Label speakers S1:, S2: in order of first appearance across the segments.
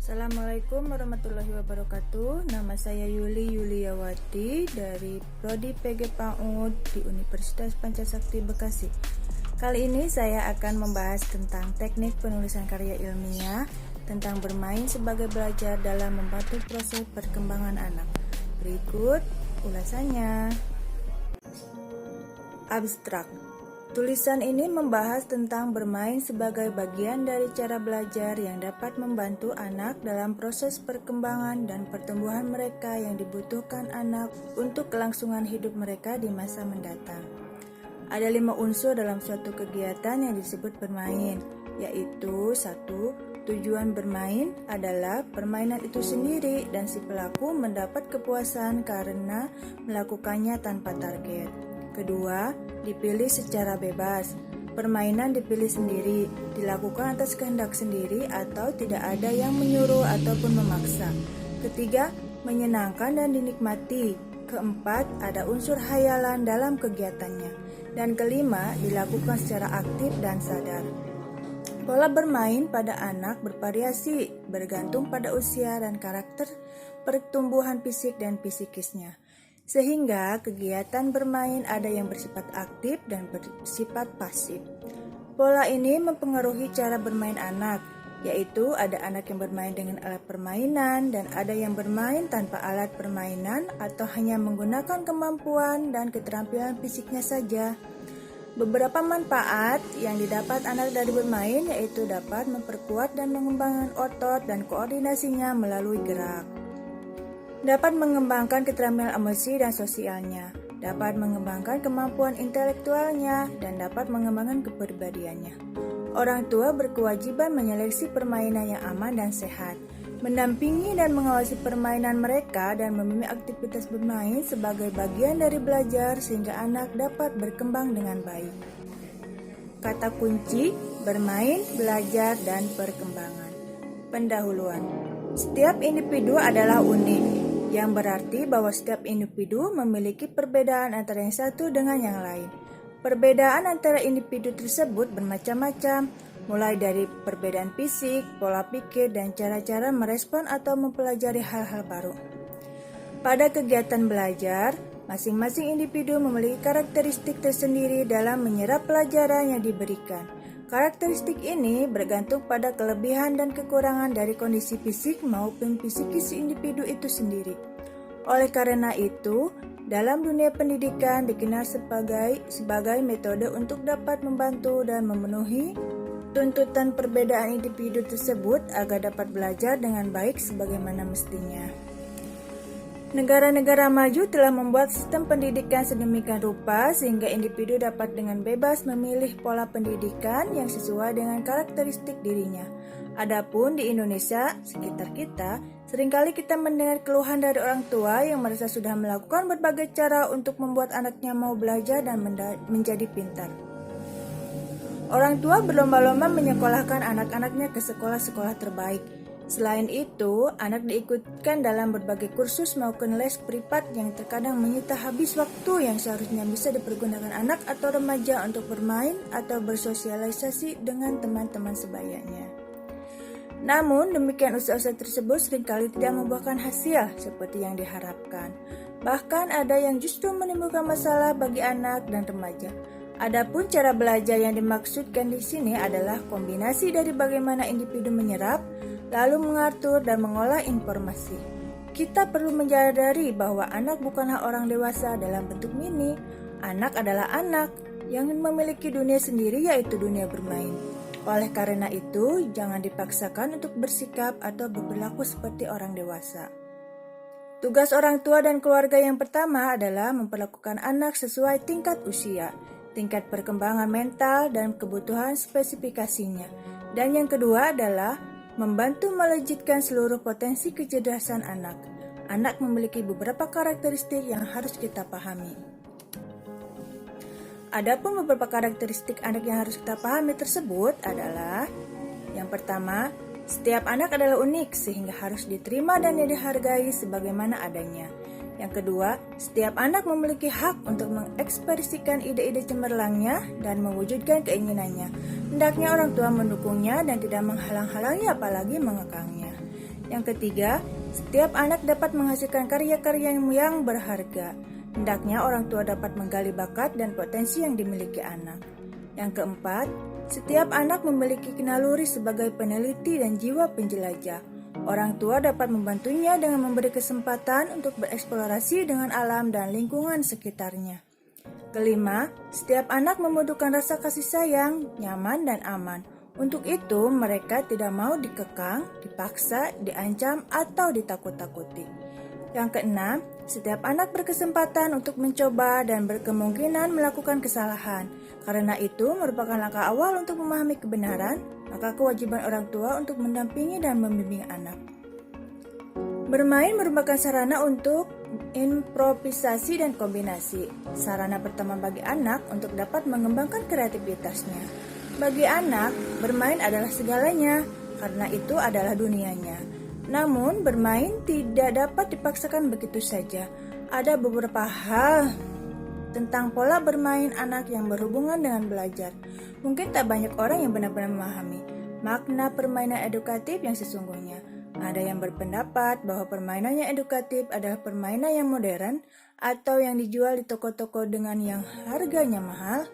S1: Assalamualaikum warahmatullahi wabarakatuh. Nama saya Yuli Yuliawati dari Prodi PG PAUD di Universitas Pancasakti Bekasi. Kali ini saya akan membahas tentang teknik penulisan karya ilmiah tentang bermain sebagai belajar dalam membantu proses perkembangan anak. Berikut ulasannya. Abstrak. Tulisan ini membahas tentang bermain sebagai bagian dari cara belajar yang dapat membantu anak dalam proses perkembangan dan pertumbuhan mereka yang dibutuhkan anak untuk kelangsungan hidup mereka di masa mendatang. Ada 5 unsur dalam suatu kegiatan yang disebut bermain, yaitu 1. Tujuan bermain adalah permainan itu sendiri dan si pelaku mendapat kepuasan karena melakukannya tanpa target. Kedua, dipilih secara bebas. Permainan dipilih sendiri, dilakukan atas kehendak sendiri atau tidak ada yang menyuruh ataupun memaksa. Ketiga, menyenangkan dan dinikmati. Keempat, ada unsur hayalan dalam kegiatannya. Dan kelima, dilakukan secara aktif dan sadar. Pola bermain pada anak bervariasi, bergantung pada usia dan karakter pertumbuhan fisik dan psikisnya. Sehingga kegiatan bermain ada yang bersifat aktif dan bersifat pasif. Pola ini mempengaruhi cara bermain anak, yaitu ada anak yang bermain dengan alat permainan dan ada yang bermain tanpa alat permainan atau hanya menggunakan kemampuan dan keterampilan fisiknya saja. Beberapa manfaat yang didapat anak dari bermain yaitu dapat memperkuat dan mengembangkan otot dan koordinasinya melalui gerak. Dapat mengembangkan keterampilan emosi dan sosialnya, dapat mengembangkan kemampuan intelektualnya, dan dapat mengembangkan kepribadiannya. Orang tua berkewajiban menyeleksi permainan yang aman dan sehat, mendampingi dan mengawasi permainan mereka dan membimbing aktivitas bermain sebagai bagian dari belajar sehingga anak dapat berkembang dengan baik. Kata kunci, bermain, belajar, dan perkembangan. Pendahuluan. Setiap individu adalah unik, yang berarti bahwa setiap individu memiliki perbedaan antara yang satu dengan yang lain. Perbedaan antara individu tersebut bermacam-macam, mulai dari perbedaan fisik, pola pikir, dan cara-cara merespon atau mempelajari hal-hal baru. Pada kegiatan belajar, masing-masing individu memiliki karakteristik tersendiri dalam menyerap pelajaran yang diberikan. Karakteristik ini bergantung pada kelebihan dan kekurangan dari kondisi fisik maupun psikis individu itu sendiri. Oleh karena itu, dalam dunia pendidikan dikenal sebagai metode untuk dapat membantu dan memenuhi tuntutan perbedaan individu tersebut agar dapat belajar dengan baik sebagaimana mestinya. Negara-negara maju telah membuat sistem pendidikan sedemikian rupa sehingga individu dapat dengan bebas memilih pola pendidikan yang sesuai dengan karakteristik dirinya. Adapun di Indonesia, sekitar kita, seringkali kita mendengar keluhan dari orang tua yang merasa sudah melakukan berbagai cara untuk membuat anaknya mau belajar dan menjadi pintar. Orang tua berlomba-lomba menyekolahkan anak-anaknya ke sekolah-sekolah terbaik. Selain itu, anak diikutkan dalam berbagai kursus maupun les privat yang terkadang menyita habis waktu yang seharusnya bisa dipergunakan anak atau remaja untuk bermain atau bersosialisasi dengan teman-teman sebayanya. Namun, demikian usaha-usaha tersebut seringkali tidak membuahkan hasil seperti yang diharapkan. Bahkan ada yang justru menimbulkan masalah bagi anak dan remaja. Adapun cara belajar yang dimaksudkan di sini adalah kombinasi dari bagaimana individu menyerap, lalu mengatur dan mengolah informasi. Kita perlu menyadari bahwa anak bukanlah orang dewasa dalam bentuk mini. Anak adalah anak yang memiliki dunia sendiri yaitu dunia bermain. Oleh karena itu, jangan dipaksakan untuk bersikap atau berperilaku seperti orang dewasa. Tugas orang tua dan keluarga yang pertama adalah memperlakukan anak sesuai tingkat usia, tingkat perkembangan mental dan kebutuhan spesifikasinya. Dan yang kedua adalah membantu melejitkan seluruh potensi kecerdasan anak. Anak memiliki beberapa karakteristik yang harus kita pahami. Adapun beberapa karakteristik anak yang harus kita pahami tersebut adalah: yang pertama, setiap anak adalah unik sehingga harus diterima dan dihargai sebagaimana adanya. Yang kedua, setiap anak memiliki hak untuk mengekspresikan ide-ide cemerlangnya dan mewujudkan keinginannya. Hendaknya orang tua mendukungnya dan tidak menghalang-halangi apalagi mengekangnya. Yang ketiga, setiap anak dapat menghasilkan karya-karya yang berharga. Hendaknya orang tua dapat menggali bakat dan potensi yang dimiliki anak. Yang keempat, setiap anak memiliki naluri sebagai peneliti dan jiwa penjelajah. Orang tua dapat membantunya dengan memberi kesempatan untuk bereksplorasi dengan alam dan lingkungan sekitarnya. Kelima, setiap anak membutuhkan rasa kasih sayang, nyaman, dan aman. Untuk itu, mereka tidak mau dikekang, dipaksa, diancam, atau ditakut-takuti. Yang keenam, setiap anak berkesempatan untuk mencoba dan berkemungkinan melakukan kesalahan. Karena itu, merupakan langkah awal untuk memahami kebenaran, maka kewajiban orang tua untuk mendampingi dan membimbing anak. Bermain merupakan sarana untuk improvisasi dan kombinasi. Sarana pertama bagi anak untuk dapat mengembangkan kreativitasnya. Bagi anak, bermain adalah segalanya, karena itu adalah dunianya. Namun, bermain tidak dapat dipaksakan begitu saja. Ada beberapa hal tentang pola bermain anak yang berhubungan dengan belajar. Mungkin tak banyak orang yang benar-benar memahami makna permainan edukatif yang sesungguhnya. Ada yang berpendapat bahwa permainan yang edukatif adalah permainan yang modern atau yang dijual di toko-toko dengan yang harganya mahal.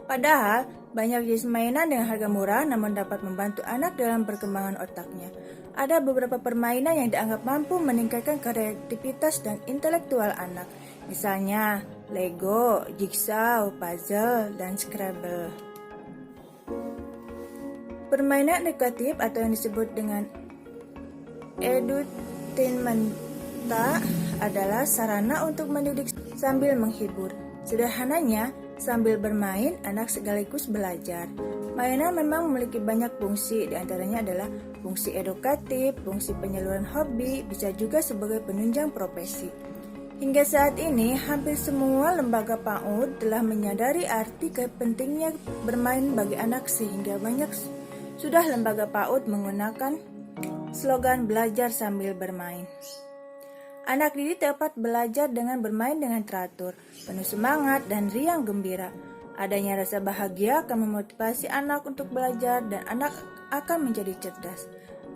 S1: Padahal, banyak jenis mainan dengan harga murah namun dapat membantu anak dalam perkembangan otaknya. Ada beberapa permainan yang dianggap mampu meningkatkan kreativitas dan intelektual anak. Misalnya, Lego, Jigsaw, puzzle, dan Scrabble. Permainan edukatif atau yang disebut dengan edutainmenta adalah sarana untuk mendidik sambil menghibur. Sederhananya, sambil bermain, anak sekaligus belajar. Mainan memang memiliki banyak fungsi, diantaranya adalah fungsi edukatif, fungsi penyaluran hobi, bisa juga sebagai penunjang profesi. Hingga saat ini, hampir semua lembaga PAUD telah menyadari arti pentingnya bermain bagi anak sehingga banyak sudah lembaga PAUD menggunakan slogan belajar sambil bermain. Anak didik dapat belajar dengan bermain dengan teratur, penuh semangat dan riang gembira. Adanya rasa bahagia akan memotivasi anak untuk belajar dan anak akan menjadi cerdas.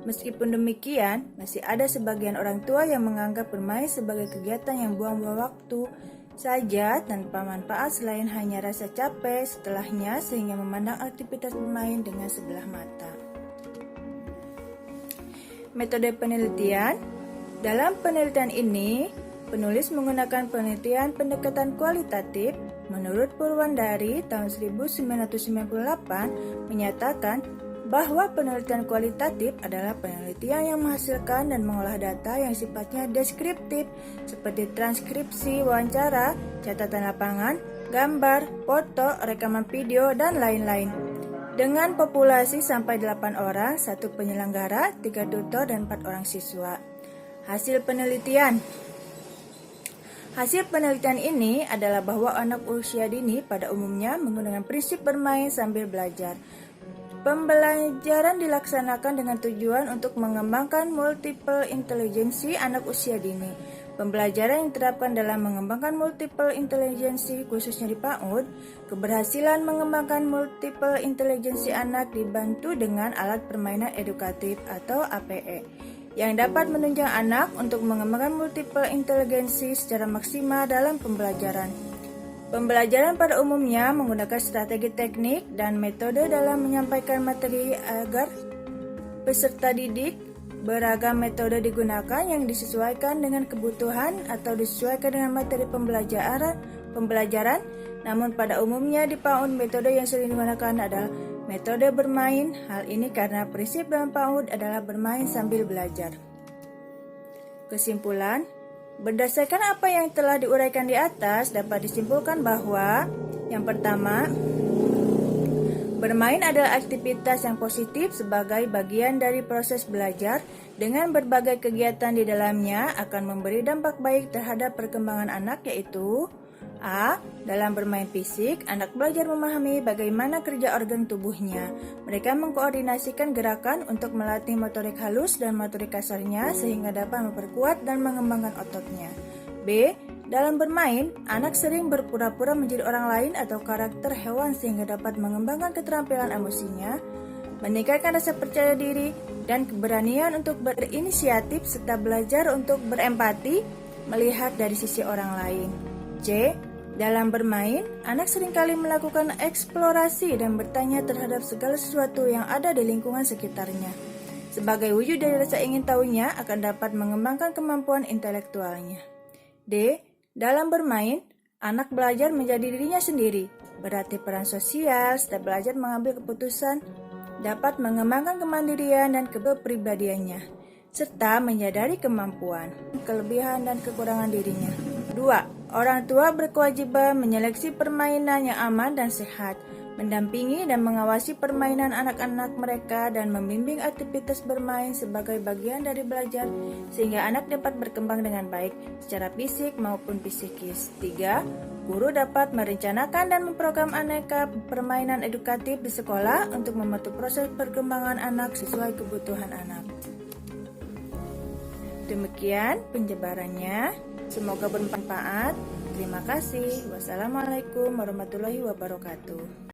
S1: Meskipun demikian, masih ada sebagian orang tua yang menganggap bermain sebagai kegiatan yang buang-buang waktu saja tanpa manfaat selain hanya rasa capek setelahnya sehingga memandang aktivitas bermain dengan sebelah mata. Metode penelitian. Dalam penelitian ini, penulis menggunakan penelitian pendekatan kualitatif. Menurut Purwandari tahun 1998 menyatakan bahwa penelitian kualitatif adalah penelitian yang menghasilkan dan mengolah data yang sifatnya deskriptif seperti transkripsi wawancara, catatan lapangan, gambar, foto, rekaman video, dan lain-lain. Dengan populasi sampai 8 orang, 1 penyelenggara, 3 tutor, dan 4 orang siswa. Hasil penelitian ini adalah bahwa anak usia dini pada umumnya menggunakan prinsip bermain sambil belajar. Pembelajaran dilaksanakan dengan tujuan untuk mengembangkan multiple intelligence anak usia dini. Pembelajaran yang diterapkan dalam mengembangkan multiple intelligence khususnya di PAUD, keberhasilan mengembangkan multiple intelligence anak dibantu dengan alat permainan edukatif atau APE yang dapat menunjang anak untuk mengembangkan multiple intelligence secara maksimal dalam pembelajaran. Pembelajaran pada umumnya menggunakan strategi teknik dan metode dalam menyampaikan materi agar peserta didik. Beragam metode digunakan yang disesuaikan dengan kebutuhan atau disesuaikan dengan materi pembelajaran. Namun pada umumnya di PAUD metode yang sering digunakan adalah metode bermain. Hal ini karena prinsip dalam PAUD adalah bermain sambil belajar. Kesimpulan, berdasarkan apa yang telah diuraikan di atas, dapat disimpulkan bahwa yang pertama, bermain adalah aktivitas yang positif sebagai bagian dari proses belajar. Dengan berbagai kegiatan di dalamnya akan memberi dampak baik terhadap perkembangan anak, yaitu A. Dalam bermain fisik, anak belajar memahami bagaimana kerja organ tubuhnya. Mereka mengkoordinasikan gerakan untuk melatih motorik halus dan motorik kasarnya sehingga dapat memperkuat dan mengembangkan ototnya. B. Dalam bermain, anak sering berpura-pura menjadi orang lain atau karakter hewan sehingga dapat mengembangkan keterampilan emosinya. meningkatkan rasa percaya diri dan keberanian untuk berinisiatif serta belajar untuk berempati, melihat dari sisi orang lain. C. Dalam bermain, anak seringkali melakukan eksplorasi dan bertanya terhadap segala sesuatu yang ada di lingkungan sekitarnya. Sebagai wujud dari rasa ingin tahunya akan dapat mengembangkan kemampuan intelektualnya. D. Dalam bermain, anak belajar menjadi dirinya sendiri, berarti peran sosial serta belajar mengambil keputusan dapat mengembangkan kemandirian dan kepribadiannya, serta menyadari kemampuan, kelebihan, dan kekurangan dirinya. 2. Orang tua berkewajiban menyeleksi permainan yang aman dan sehat, mendampingi dan mengawasi permainan anak-anak mereka dan membimbing aktivitas bermain sebagai bagian dari belajar sehingga anak dapat berkembang dengan baik secara fisik maupun psikis. 3. Guru dapat merencanakan dan memprogram aneka permainan edukatif di sekolah untuk membantu proses perkembangan anak sesuai kebutuhan anak. Demikian penjabarannya. Semoga bermanfaat. Terima kasih. Wassalamualaikum warahmatullahi wabarakatuh.